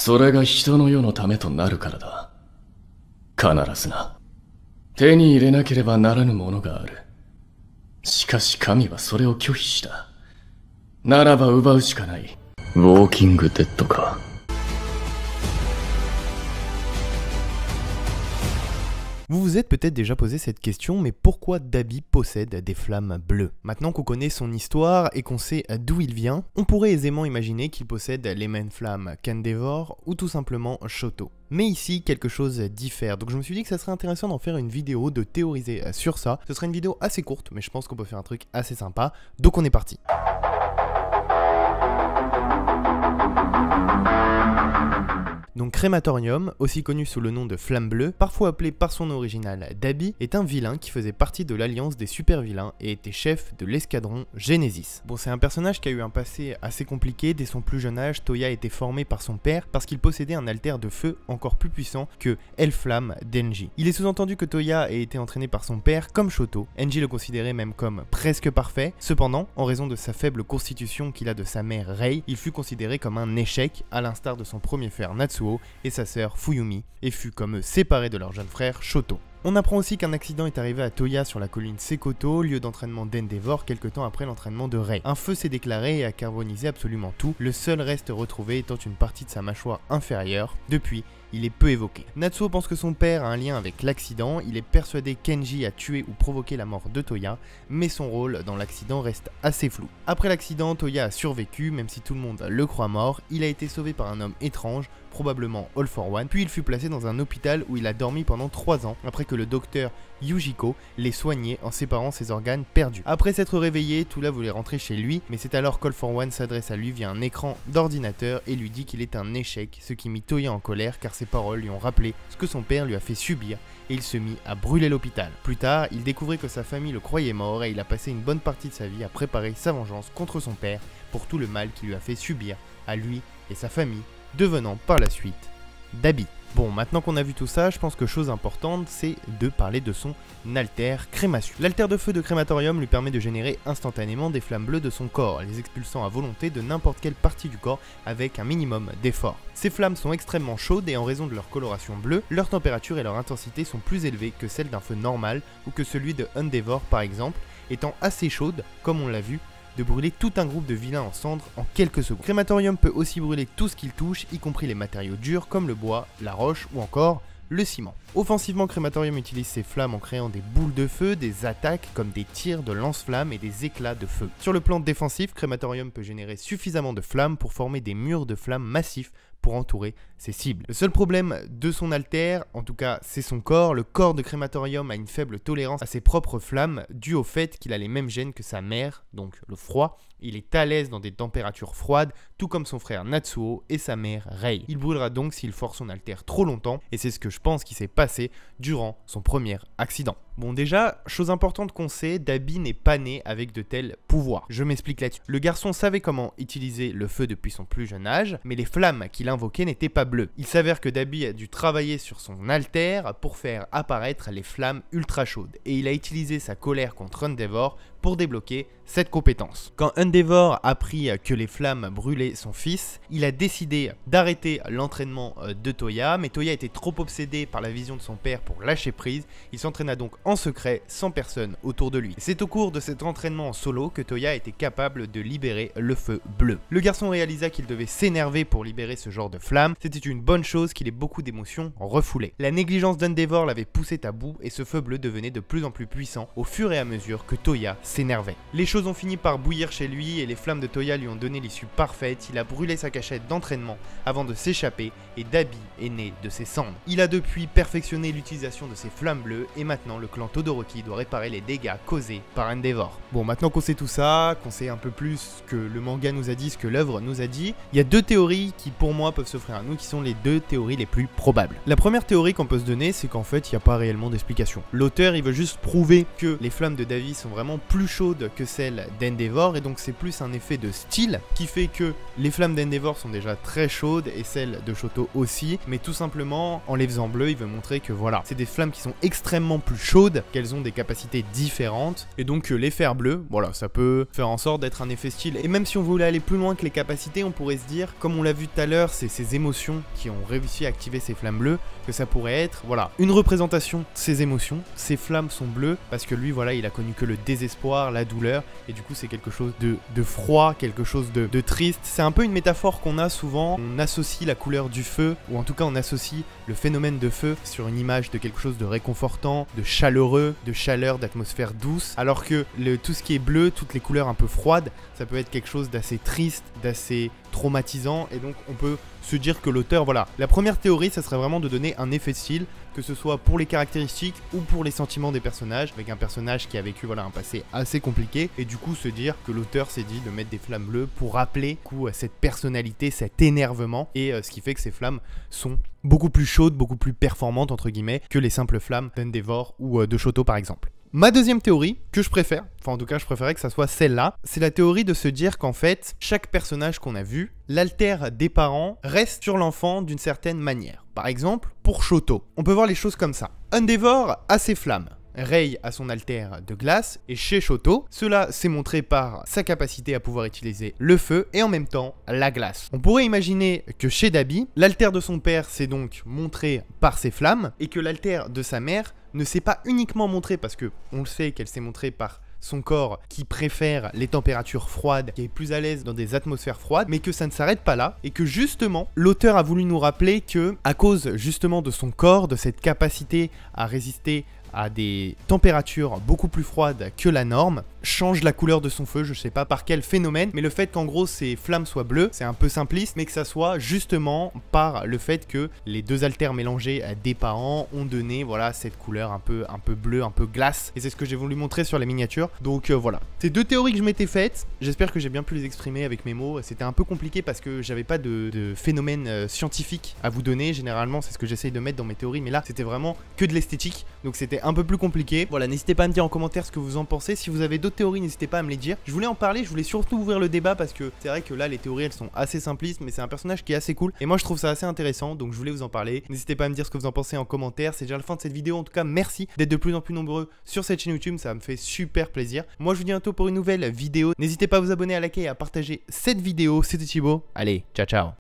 それが人の世のためとなるからだ。必ずな。手に入れなければならぬものがある。しかし神はそれを拒否した。ならば奪うしかない。ウォーキングデッドか。Vous vous êtes peut-être déjà posé cette question, mais pourquoi Dabi possède des flammes bleues? Maintenant qu'on connaît son histoire et qu'on sait d'où il vient, on pourrait aisément imaginer qu'il possède les mêmes flammes qu'Endeavor ou tout simplement Shoto. Mais ici, quelque chose diffère, donc je me suis dit que ça serait intéressant d'en faire une vidéo, de théoriser sur ça. Ce serait une vidéo assez courte, mais je pense qu'on peut faire un truc assez sympa, donc on est parti. Donc Crématorium, aussi connu sous le nom de Flamme Bleue, parfois appelé par son nom original Dabi, est un vilain qui faisait partie de l'alliance des super vilains et était chef de l'escadron Genesis. Bon, c'est un personnage qui a eu un passé assez compliqué. Dès son plus jeune âge, Toya a été formé par son père parce qu'il possédait un alter de feu encore plus puissant que Hellflamme d'Enji. Il est sous-entendu que Toya ait été entraîné par son père comme Shoto. Enji le considérait même comme presque parfait. Cependant, en raison de sa faible constitution qu'il a de sa mère Rei, il fut considéré comme un échec, à l'instar de son premier frère Natsuo et sa sœur Fuyumi, et fut comme eux séparé de leur jeune frère Shoto. On apprend aussi qu'un accident est arrivé à Toya sur la colline Sekoto, lieu d'entraînement d'Endeavor, quelque temps après l'entraînement de Rei. Un feu s'est déclaré et a carbonisé absolument tout, le seul reste retrouvé étant une partie de sa mâchoire inférieure. Depuis, il est peu évoqué. Natsuo pense que son père a un lien avec l'accident, il est persuadé qu'Enji a tué ou provoqué la mort de Toya, mais son rôle dans l'accident reste assez flou. Après l'accident, Toya a survécu, même si tout le monde le croit mort. Il a été sauvé par un homme étrange, probablement All for One, puis il fut placé dans un hôpital où il a dormi pendant 3 ans, après que le docteur Yujiko l'ait soigné en séparant ses organes perdus. Après s'être réveillé, Tula voulait rentrer chez lui, mais c'est alors qu'All for One s'adresse à lui via un écran d'ordinateur et lui dit qu'il est un échec, ce qui mit Toya en colère car ses paroles lui ont rappelé ce que son père lui a fait subir et il se mit à brûler l'hôpital. Plus tard, il découvrit que sa famille le croyait mort et il a passé une bonne partie de sa vie à préparer sa vengeance contre son père pour tout le mal qu'il lui a fait subir à lui et sa famille, devenant par la suite Dabi. Bon, maintenant qu'on a vu tout ça, je pense que chose importante, c'est de parler de son alter crémation. L'alter de feu de Crématorium lui permet de générer instantanément des flammes bleues de son corps, les expulsant à volonté de n'importe quelle partie du corps avec un minimum d'effort. Ces flammes sont extrêmement chaudes et en raison de leur coloration bleue, leur température et leur intensité sont plus élevées que celles d'un feu normal ou que celui de Endeavor par exemple, étant assez chaudes, comme on l'a vu, de brûler tout un groupe de vilains en cendres en quelques secondes. Crématorium peut aussi brûler tout ce qu'il touche, y compris les matériaux durs comme le bois, la roche ou encore le ciment. Offensivement, Crématorium utilise ses flammes en créant des boules de feu, des attaques comme des tirs de lance-flammes et des éclats de feu. Sur le plan défensif, Crématorium peut générer suffisamment de flammes pour former des murs de flammes massifs pour entourer ses cibles. Le seul problème de son alter, en tout cas c'est son corps. Le corps de Crématorium a une faible tolérance à ses propres flammes dû au fait qu'il a les mêmes gènes que sa mère, donc le froid. Il est à l'aise dans des températures froides, tout comme son frère Natsuo et sa mère Rei. Il brûlera donc s'il force son alter trop longtemps, et c'est ce que je pense qui s'est passé durant son premier accident. Bon, déjà, chose importante qu'on sait, Dabi n'est pas né avec de tels pouvoirs. Je m'explique là-dessus. Le garçon savait comment utiliser le feu depuis son plus jeune âge, mais les flammes qu'il invoquait n'étaient pas bleues. Il s'avère que Dabi a dû travailler sur son alter pour faire apparaître les flammes ultra chaudes, et il a utilisé sa colère contre Endeavor pour débloquer cette compétence. Quand Endeavor apprit que les flammes brûlaient son fils, il a décidé d'arrêter l'entraînement de Toya, mais Toya était trop obsédé par la vision de son père pour lâcher prise. Il s'entraîna donc en secret, sans personne autour de lui. C'est au cours de cet entraînement en solo que Toya était capable de libérer le feu bleu. Le garçon réalisa qu'il devait s'énerver pour libérer ce genre de flamme. C'était une bonne chose qu'il ait beaucoup d'émotions refoulées. La négligence d'Endeavor l'avait poussé à bout et ce feu bleu devenait de plus en plus puissant au fur et à mesure que Toya s'énervait. Les choses ont fini par bouillir chez lui et les flammes de Toya lui ont donné l'issue parfaite. Il a brûlé sa cachette d'entraînement avant de s'échapper et Dabi est né de ses cendres. Il a depuis perfectionné l'utilisation de ses flammes bleues et maintenant le clan Todoroki doit réparer les dégâts causés par Endeavor. Bon, maintenant qu'on sait tout ça, qu'on sait un peu plus ce que le manga nous a dit, ce que l'œuvre nous a dit, il y a deux théories qui pour moi peuvent s'offrir à nous, qui sont les deux théories les plus probables. La première théorie qu'on peut se donner, c'est qu'en fait il n'y a pas réellement d'explication. L'auteur il veut juste prouver que les flammes de Dabi sont vraiment plus plus chaudes que celles d'Endeavor, et donc c'est plus un effet de style qui fait que les flammes d'Endeavor sont déjà très chaudes et celles de Shoto aussi, mais tout simplement en les faisant bleues, il veut montrer que voilà, c'est des flammes qui sont extrêmement plus chaudes, qu'elles ont des capacités différentes, et donc les faire bleues, voilà, ça peut faire en sorte d'être un effet style. Et même si on voulait aller plus loin que les capacités, on pourrait se dire, comme on l'a vu tout à l'heure, c'est ces émotions qui ont réussi à activer ces flammes bleues, que ça pourrait être, voilà, une représentation de ses émotions. Ces flammes sont bleues parce que lui, voilà, il a connu que le désespoir, la douleur, et du coup c'est quelque chose de froid, quelque chose de triste. C'est un peu une métaphore qu'on a souvent, on associe la couleur du feu, ou en tout cas on associe le phénomène de feu sur une image de quelque chose de réconfortant, de chaleureux, de chaleur, d'atmosphère douce, alors que tout ce qui est bleu, toutes les couleurs un peu froides, ça peut être quelque chose d'assez triste, d'assez traumatisant, et donc on peut se dire que l'auteur, voilà, la première théorie, ça serait vraiment de donner un effet style, que ce soit pour les caractéristiques ou pour les sentiments des personnages, avec un personnage qui a vécu, voilà, un passé assez compliqué, et du coup se dire que l'auteur s'est dit de mettre des flammes bleues pour rappeler, du coup, cette personnalité, cet énervement, et ce qui fait que ces flammes sont beaucoup plus chaudes, beaucoup plus performantes, entre guillemets, que les simples flammes d'Endeavor ou de Shoto par exemple. Ma deuxième théorie, que je préfère, enfin en tout cas je préférais que ça soit celle-là, c'est la théorie de se dire qu'en fait, chaque personnage qu'on a vu, l'alter des parents reste sur l'enfant d'une certaine manière. Par exemple, pour Shoto, on peut voir les choses comme ça. Endeavor a ses flammes. Rei a son alter de glace, et chez Shoto, cela s'est montré par sa capacité à pouvoir utiliser le feu et en même temps la glace. On pourrait imaginer que chez Dabi, l'alter de son père s'est donc montré par ses flammes, et que l'alter de sa mère ne s'est pas uniquement montré, parce que on le sait qu'elle s'est montrée par son corps qui préfère les températures froides, qui est plus à l'aise dans des atmosphères froides, mais que ça ne s'arrête pas là, et que justement, l'auteur a voulu nous rappeler que, à cause justement de son corps, de cette capacité à résister à des températures beaucoup plus froides que la norme, change la couleur de son feu, je sais pas par quel phénomène, mais le fait qu'en gros ces flammes soient bleues, c'est un peu simpliste, mais que ça soit justement par le fait que les deux alters mélangés des parents ont donné, voilà, cette couleur un peu bleue, un peu glace, et c'est ce que j'ai voulu montrer sur la miniature. Donc voilà, c'est deux théories que je m'étais faites, j'espère que j'ai bien pu les exprimer avec mes mots. C'était un peu compliqué parce que j'avais pas de phénomène scientifique à vous donner, généralement c'est ce que j'essaye de mettre dans mes théories, mais là c'était vraiment que de l'esthétique, donc c'était un peu plus compliqué. Voilà, n'hésitez pas à me dire en commentaire ce que vous en pensez. Si vous avez d'autres théories, n'hésitez pas à me les dire. Je voulais en parler, je voulais surtout ouvrir le débat parce que c'est vrai que là les théories elles sont assez simplistes, mais c'est un personnage qui est assez cool et moi je trouve ça assez intéressant, donc je voulais vous en parler. N'hésitez pas à me dire ce que vous en pensez en commentaire. C'est déjà la fin de cette vidéo, en tout cas merci d'être de plus en plus nombreux sur cette chaîne YouTube, ça me fait super plaisir. Moi je vous dis à bientôt pour une nouvelle vidéo. N'hésitez pas à vous abonner, à liker et à partager cette vidéo. C'était Thibaut, allez, ciao ciao.